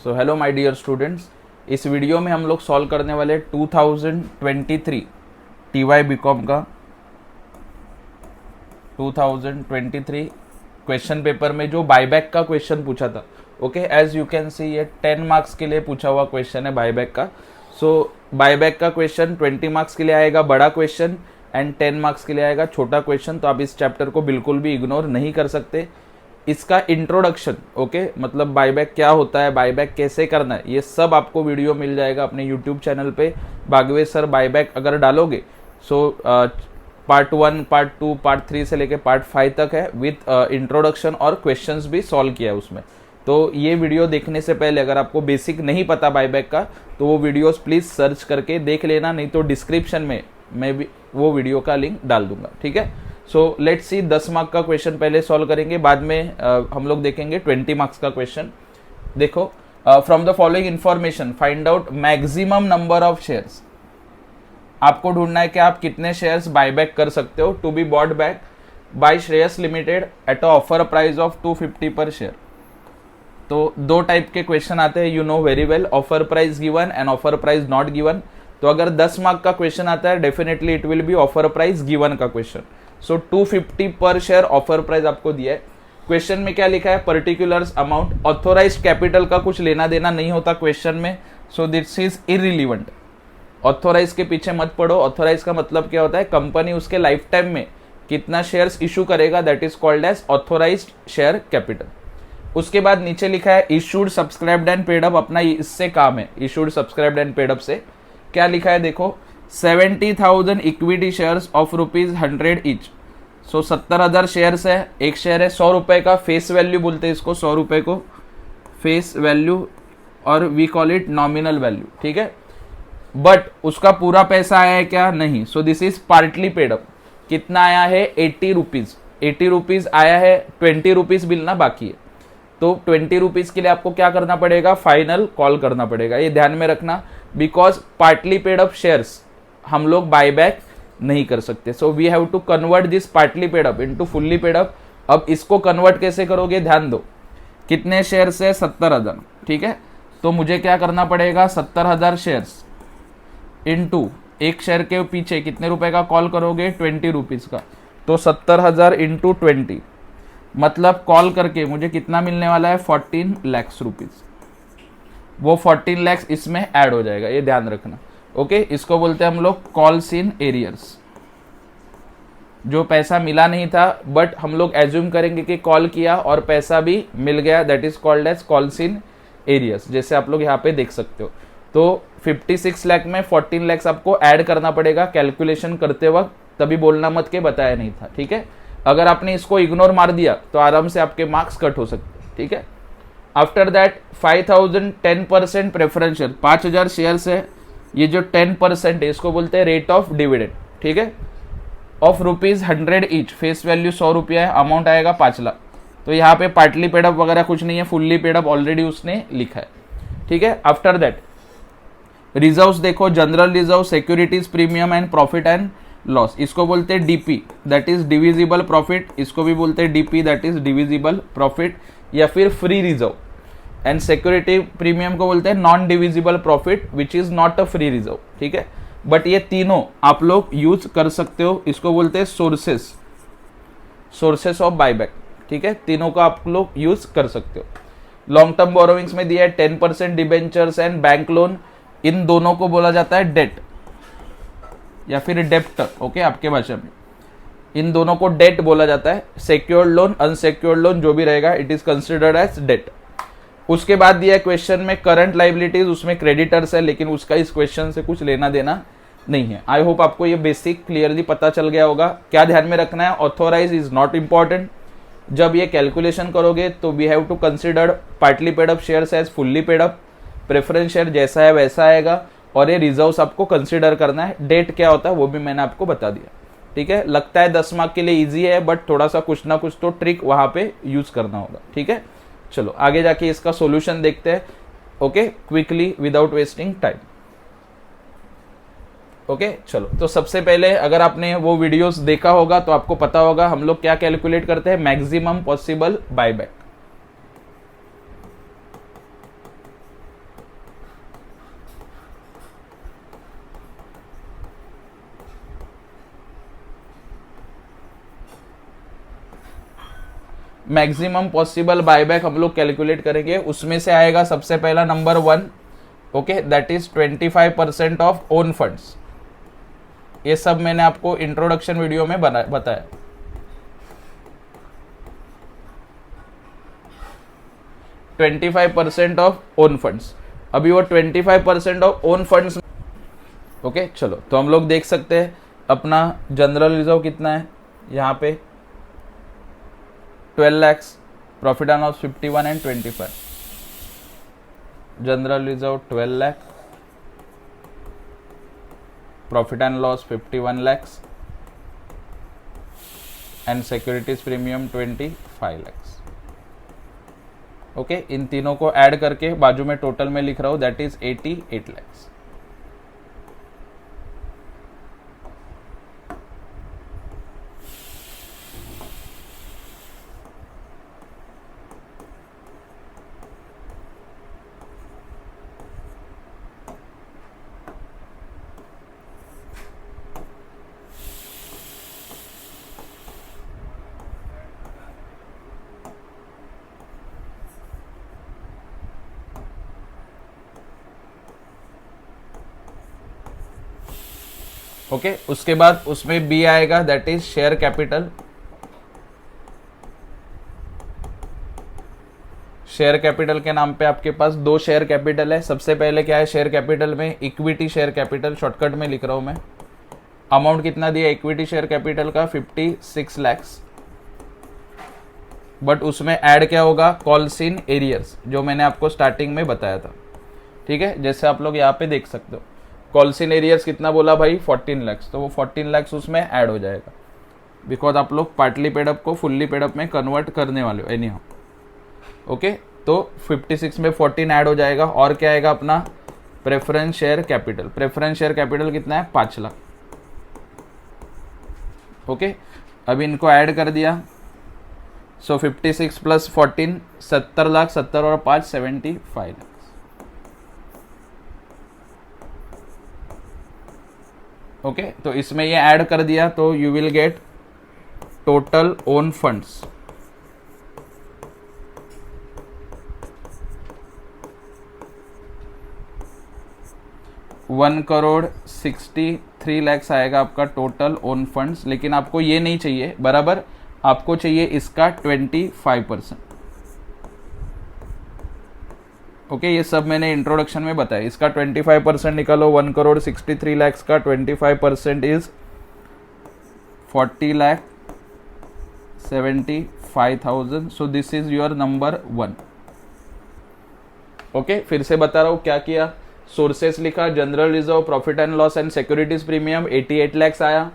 So hello my dear students, इस video में हम लोग सॉल्व करने वाले 2023 टीवाई बीकॉम का 2023 क्वेश्चन पेपर में जो बायबैक का क्वेश्चन पूछा था। Okay, as you can see ये 10 मार्क्स के लिए पूछा हुआ क्वेश्चन है बायबैक का। सो बायबैक का क्वेश्चन 20 मार्क्स के लिए आएगा बड़ा क्वेश्चन एंड 10 मार्क्स के लिए आएगा छोटा क्वेश्चन। तो आप इस चैप्टर को बिल्कुल भी इग्नोर नहीं कर सकते। इसका इंट्रोडक्शन, ओके, मतलब बायबैक क्या होता है, बायबैक कैसे करना है, ये सब आपको वीडियो मिल जाएगा अपने यूट्यूब चैनल पे। बागवे सर बायबैक अगर डालोगे सो पार्ट 1, पार्ट 2, पार्ट 3 से लेके पार्ट 5 तक है विथ इंट्रोडक्शन और क्वेश्चंस भी सॉल्व किया है उसमें। तो ये वीडियो देखने से पहले अगर आपको बेसिक नहीं पता बायबैक का तो वो वीडियोस प्लीज सर्च करके देख लेना, नहीं तो डिस्क्रिप्शन में मैं भी वो वीडियो का लिंक डाल दूंगा, ठीक है। सो लेट्स सी 10 मार्क का क्वेश्चन पहले सॉल्व करेंगे, बाद में हम लोग देखेंगे 20 मार्क्स का क्वेश्चन। देखो, from the following information find out maximum number of shares. आपको ढूंढना है कि आप कितने शेयर्स बायबैक कर सकते हो to be bought back by Shreyas Limited at a offer price of 250 पर शेयर। तो दो टाइप के क्वेश्चन आते हैं, you know very well, offer price given and offer price not given. तो अगर 10 मार्क का क्वेश्चन आता है definitely it will be offer price given का क्वेश्चन। सो 250 पर शेयर ऑफर प्राइस आपको दिया है। क्वेश्चन में क्या लिखा है, पर्टिकुलर्स अमाउंट। ऑथोराइज्ड कैपिटल का कुछ लेना देना नहीं होता क्वेश्चन में, so this is irrelevant. Authorise के पीछे मत पड़ो। ऑथोराइज का मतलब क्या होता है, कंपनी उसके लाइफ टाइम में कितना शेयर्स इशू करेगा, that is called as authorised share capital. उसके बाद नीचे लिखा है issued subscribed and paid up. अपना इससे काम है, issued subscribed and paid up से क्या लिखा है देखो, 70,000 equity shares of ₹100 each. So 70,000 shares है, एक शेयर है 100 रुपए का, फेस वैल्यू बोलते हैं इसको, 100 रुपए को फेस वैल्यू और we call it nominal value, ठीक है। बट उसका पूरा पैसा आया है क्या, नहीं। सो this is partly paid up. कितना आया है, 80 रुपीज। 80 रुपीज आया है, 20 रुपीज मिलना बाकी है। तो 20 रुपीज के लिए आपको क्या करना पड़ेगा, फाइनल कॉल करना पड़ेगा। ये ध्यान में रखना, because partly paid up shares हम लोग बायबैक नहीं कर सकते। So we have to convert this partly paid up into fully paid up. अब इसको कन्वर्ट कैसे करोगे, ध्यान दो। कितने शेयर्स है, 70,000, ठीक है। तो मुझे क्या करना पड़ेगा, 70,000 शेयर्स इनटू एक शेयर के पीछे कितने रुपए का कॉल करोगे, 20 रुपीज का। तो 70,000 इंटू 20 मतलब कॉल करके मुझे कितना मिलने वाला है, 14 लाख रुपीज। वो 14 लाख इसमें ऐड हो जाएगा, ये ध्यान रखना। ओके, इसको बोलते हैं हम लोग कॉल्स इन एरियर्स। जो पैसा मिला नहीं था बट हम लोग एज्यूम करेंगे कि कॉल किया और पैसा भी मिल गया, that is called as calls in arrears, जैसे आप लोग यहाँ पे देख सकते हो। तो 56 लाख में 14 लाख आपको ऐड करना पड़ेगा कैलकुलेशन करते वक्त, तभी बोलना मत के बताया नहीं था, ठीक है। अगर आपने इसको इग्नोर मार दिया तो आराम से आपके मार्क्स कट हो सकते, ठीक है। After that 5,000 10% preference share, 5,000 shares है। ये जो 10% है इसको बोलते हैं रेट ऑफ डिविडेंड, ठीक है, ऑफ ₹100 ईच। फेस वैल्यू 100 रुपया है, अमाउंट आएगा 5 लाख। तो यहाँ पे पार्टली पेडअप वगैरह कुछ नहीं है, फुल्ली पेडअप ऑलरेडी उसने लिखा है, ठीक है। आफ्टर दैट रिजर्व्स देखो, general reserve, securities premium and profit and loss, इसको बोलते हैं DP, that is divisible profit. इसको भी बोलते हैं DP, that is divisible profit, या फिर free reserve. And security premium को बोलते हैं non divisible profit which is not a free reserve, ठीक है। बट ये तीनों आप लोग यूज कर सकते हो, इसको बोलते हैं सोर्सेस ऑफ बायबैक, ठीक है। तीनों का आप लोग यूज कर सकते हो। लॉन्ग टर्म बोरोविंग्स में दिया है 10% डिबेंचर्स एंड बैंक लोन, इन दोनों को बोला जाता है डेट या फिर डेप्ट, ओके, आपके भाषा में इन दोनों को डेट बोला जाता है। सिक्योर्ड लोन, अनसिक्योर्ड लोन जो भी रहेगा it is considered as debt. उसके बाद दिया है क्वेश्चन में करंट लाइबिलिटीज, उसमें क्रेडिटर्स है, लेकिन उसका इस क्वेश्चन से कुछ लेना देना नहीं है। आई होप आपको ये बेसिक क्लियरली पता चल गया होगा। क्या ध्यान में रखना है, ऑथोराइज इज नॉट इंपॉर्टेंट। जब ये कैलकुलेशन करोगे तो we have to consider partly paid up shares as fully paid up, preference share जैसा है वैसा आएगा, और ये रिजर्व्स आपको कंसिडर करना है। डेट क्या होता है वो भी मैंने आपको बता दिया, ठीक है। लगता है 10 मार्क के लिए इजी है, बट थोड़ा सा कुछ ना कुछ तो ट्रिक वहां पे यूज करना होगा, ठीक है। चलो आगे जाके इसका सॉल्यूशन देखते हैं, okay, quickly without wasting time. Okay, चलो तो सबसे पहले अगर आपने वो वीडियोस देखा होगा तो आपको पता होगा हम लोग क्या कैलकुलेट करते हैं, maximum possible buyback. Maximum possible buyback हम लोग कैलकुलेट करेंगे, उसमें से आएगा सबसे पहला number 1, okay, that is 25% of own funds. ये सब मैंने आपको इंट्रोडक्शन वीडियो में बताया। %25 ऑफ ओन फंड्स। अभी वो 25% ऑफ ओन फंड्स, ओके चलो, तो हम लोग देख सकते हैं अपना जनरल रिजर्व कितना है यहाँ पे 12 lakhs, profit and loss 51 and 25। General reserve 12 lakh, profit and loss 51 lakhs and securities premium 25 lakhs। Okay, इन तीनों को ऐड करके बाजू में टोटल में लिख रहा हूं, दैट इज 88 lakhs। ओके, उसके बाद उसमें बी आएगा, that is share capital. Share capital के नाम पे आपके पास 2 शेयर कैपिटल है। सबसे पहले क्या है शेयर कैपिटल में, इक्विटी शेयर कैपिटल, शॉर्टकट में लिख रहा हूं मैं। अमाउंट कितना दिया इक्विटी शेयर कैपिटल का 56 lakhs, बट उसमें ऐड क्या होगा, कॉल्स इन एरियर्स, जो मैंने आपको स्टार्टिंग में बताया था। ठीक है, जैसे आप लोग यहाँ पे देख सकते हो, कॉल्स इन एरियर्स कितना बोला भाई 14 lakhs, तो वो 14 lakhs उसमें ऐड हो जाएगा, बिकॉज आप लोग पार्टली पेडअप को फुल्ली पेडअप में कन्वर्ट करने वाले हो एनी हाउ। ओके, तो 56 में 14 ऐड हो जाएगा। और क्या आएगा अपना preference share capital. Preference share capital कितना है 5 लाख। ओके, अभी इनको ऐड कर दिया, सो 56 प्लस 14 70 लाख, 70 और 5 75 लाख। ओके, तो इसमें ये ऐड कर दिया, तो you will get total own funds 1,63 lakhs आएगा आपका टोटल ओन फंड्स। लेकिन आपको ये नहीं चाहिए बराबर, आपको चाहिए इसका 25%। ओके, ये सब मैंने इंट्रोडक्शन में बताया। इसका 25% निकालो, 1,63 lakhs का 25% is 40,75,000। So this is your number 1। Okay, फिर से बता रहा हूं क्या किया। सोर्सेस लिखा, general reserve, profit and loss and securities premium 88 lakhs आया।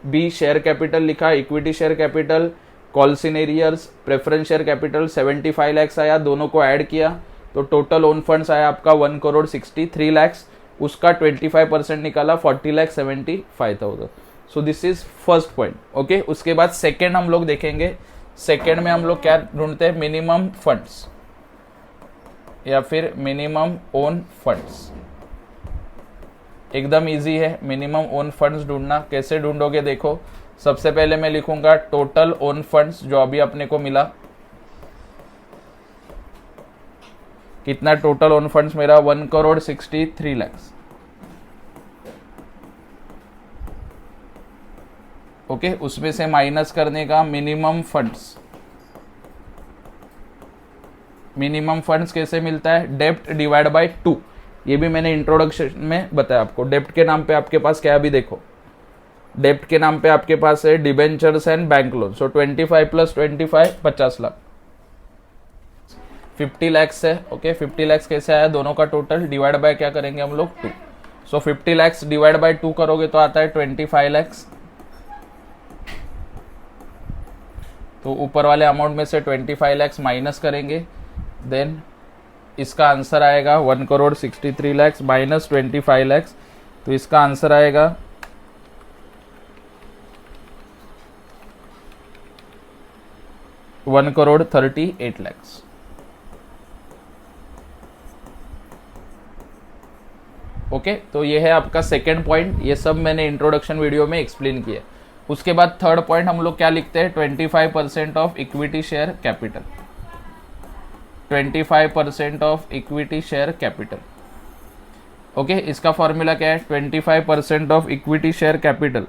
बी शेयर कैपिटल लिखा, equity share capital, calls in arrears, preference share capital 75 lakhs आया। दोनों को ऐड किया तो टोटल ओन फंड्स आया आपका 1,63 lakhs। उसका 25% निकाला 40,75,000। सो this is first point. Okay, उसके बाद सेकेंड हम लोग देखेंगे। सेकेंड में हम लोग क्या ढूंढते हैं, मिनिमम फंड्स या फिर मिनिमम ओन फंड्स। एकदम इजी है मिनिमम ओन फंड्स ढूंढना। कैसे ढूंढोगे देखो, सबसे पहले मैं लिखूंगा टोटल ओन फंड्स जो अभी अपने को मिला। कितना टोटल ओन फंड्स मेरा 1,63 lakhs। ओके, उसमें से माइनस करने का मिनिमम फंड्स। मिनिमम फंड्स कैसे मिलता है, डेप्ट डिवाइड बाय 2। ये भी मैंने इंट्रोडक्शन में बताया आपको। डेप्ट के नाम पे आपके पास क्या है, अभी देखो डेप्ट के नाम पे आपके पास है debentures and bank loan. So 25 plus 25 50 lakh, 50 lakhs है। ओके, 50 lakhs कैसे आया, दोनों का टोटल डिवाइड बाय क्या करेंगे हम लोग 2। सो 50 lakhs डिवाइड बाय 2 करोगे तो आता है 25 lakhs। तो ऊपर वाले अमाउंट में से 25 lakhs माइनस करेंगे, देन इसका आंसर आएगा 1,63 lakhs माइनस 25 lakhs। तो इसका आंसर आएगा 1,38 lakhs। ओके, तो ये है आपका सेकेंड पॉइंट। ये सब मैंने इंट्रोडक्शन वीडियो में एक्सप्लेन किया। उसके बाद थर्ड पॉइंट हम लोग क्या लिखते हैं, 25% of equity share capital, 25% of equity share capital. Okay, इसका फॉर्मूला क्या है, 25% of equity share capital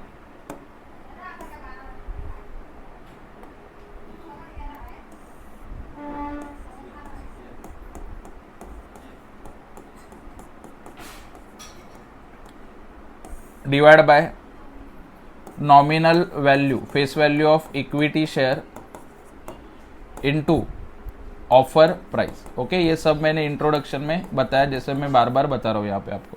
divide by nominal value, face value of equity share into offer price. Okay, ये सब मैंने इंट्रोडक्शन में बताया, जैसे मैं बार बार बता रहा हूँ यहाँ पे आपको।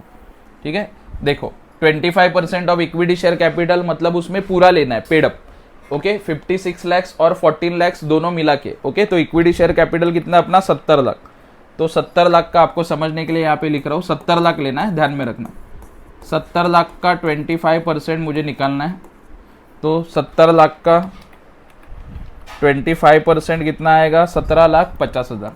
ठीक है, देखो 25% ऑफ इक्विटी शेयर कैपिटल मतलब उसमें पूरा लेना है, पेड अप। ओके, 56 लाख और 14 लाख दोनों मिला के। ओके, तो इक्विटी शेयर कैपिटल कितना अपना, 70 लाख। तो 70 लाख का आपको समझने के लिए यहाँ पे लिख रहा हूँ, 70 लाख लेना है, ध्यान में रखना। 70 लाख का 25% मुझे निकालना है। तो 70 लाख का 25% कितना आएगा, 17,50,000।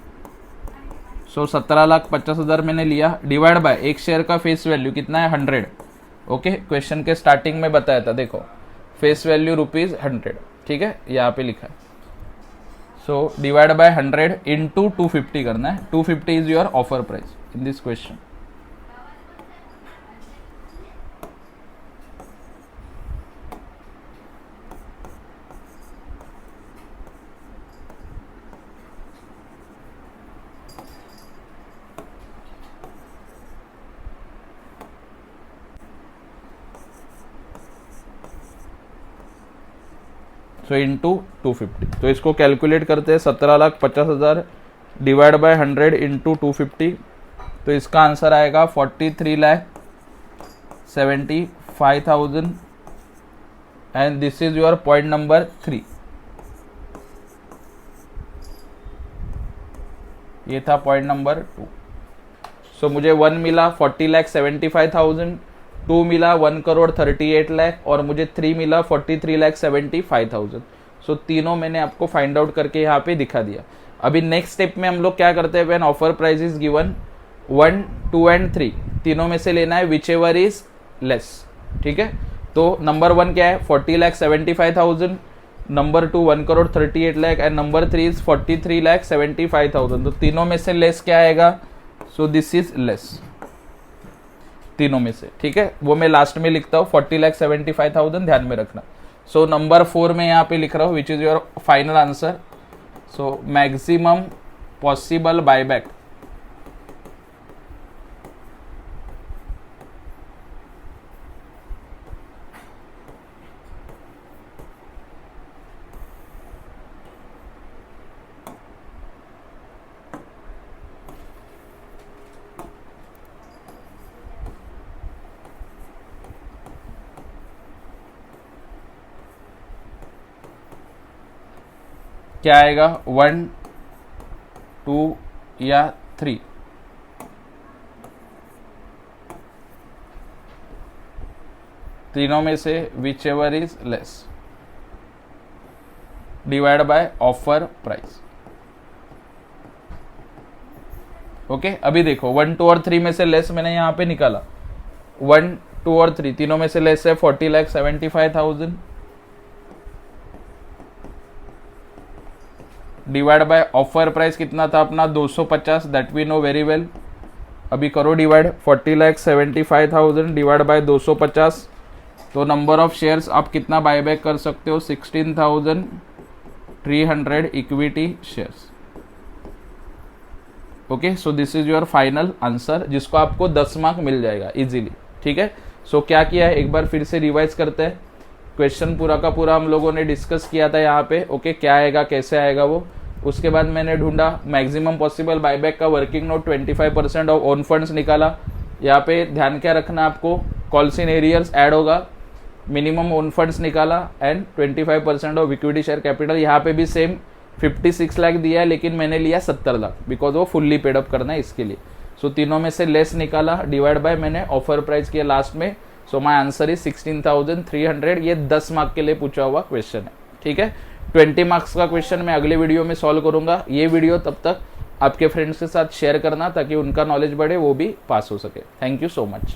सो 17,50,000 मैंने लिया, डिवाइड बाय एक शेयर का फेस वैल्यू कितना है, 100। ओके, क्वेश्चन के स्टार्टिंग में बताया था, देखो फेस वैल्यू ₹100। ठीक है, यहाँ पे लिखा है। सो डिवाइड बाय 100 इंटू 250 करना है। 250 is your offer price in this question. So into 250, तो इसको कैलकुलेट करते हैं, 17,50,000 डिवाइड बाय 100 इंटू 250। तो इसका आंसर आएगा 43,75,000 and this is your point number 3। ये था पॉइंट नंबर 2। सो मुझे 1 मिला 40,75,000, 2 मिला 1,38,00,000 और मुझे 3 मिला 43,75,000। सो तीनों मैंने आपको फाइंड आउट करके यहाँ पे दिखा दिया। अभी नेक्स्ट स्टेप में हम लोग क्या करते हैं, when offer price is given 1, 2 and 3, तीनों में से लेना है विच एवर इज लेस। ठीक है, तो नंबर 1 क्या है, 40,75,000, नंबर 2 1,38,00,000 एंड नंबर 3 इज 43,75,000। तो तीनों में से लेस क्या आएगा, सो दिस इज लेस, तीनों में से। ठीक है, वो मैं लास्ट में लिखता हूँ, 40,75,000, ध्यान में रखना। सो नंबर 4 में यहाँ पे लिख रहा हूँ which is your final answer. So maximum possible buyback क्या आएगा, 1, 2 या 3। तीनों में से which ever is less divide by offer price. Okay, अभी देखो 1, 2 और 3 में से लेस मैंने यहाँ पे निकाला। 1, 2 और 3 तीनों में से लेस है 40,75,000 डिवाइड बाय ऑफर प्राइस कितना था अपना, 250, that we know very well. अभी करो डिवाइड, 40,75,000 डिवाइड बाय 250। तो नंबर ऑफ शेयर्स आप कितना बायबैक कर सकते हो, 16,300 equity shares. Okay, so this is your final answer, जिसको आपको 10 मार्क मिल जाएगा इजीली। ठीक है, सो क्या किया है एक बार फिर से रिवाइज करते हैं। क्वेश्चन पूरा का पूरा हम लोगों ने डिस्कस किया था यहाँ पे। ओके, क्या आएगा, कैसे आएगा वो। उसके बाद मैंने ढूंढा मैक्सिमम पॉसिबल बायबैक का working note, 25% of own funds निकाला। यहाँ पे ध्यान क्या रखना आपको, कॉल्स इन एरियर्स ऐड होगा, मिनिमम ओन फंड्स निकाला and 25% of equity share capital. यहाँ पे भी सेम 56 लाख दिया है, लेकिन मैंने लिया 70 लाख बिकॉज वो फुल्ली पेड अप करना है इसके लिए। सो तीनों में से लेस निकाला, डिवाइड बाय मैंने ऑफर प्राइस किया लास्ट में। सो माई आंसर इज 16,300। ये 10 मार्क के लिए पूछा हुआ क्वेश्चन है। ठीक है, 20 मार्क्स का क्वेश्चन मैं अगले वीडियो में सॉल्व करूंगा। ये वीडियो तब तक आपके फ्रेंड्स के साथ शेयर करना ताकि उनका नॉलेज बढ़े, वो भी पास हो सके। Thank you so much.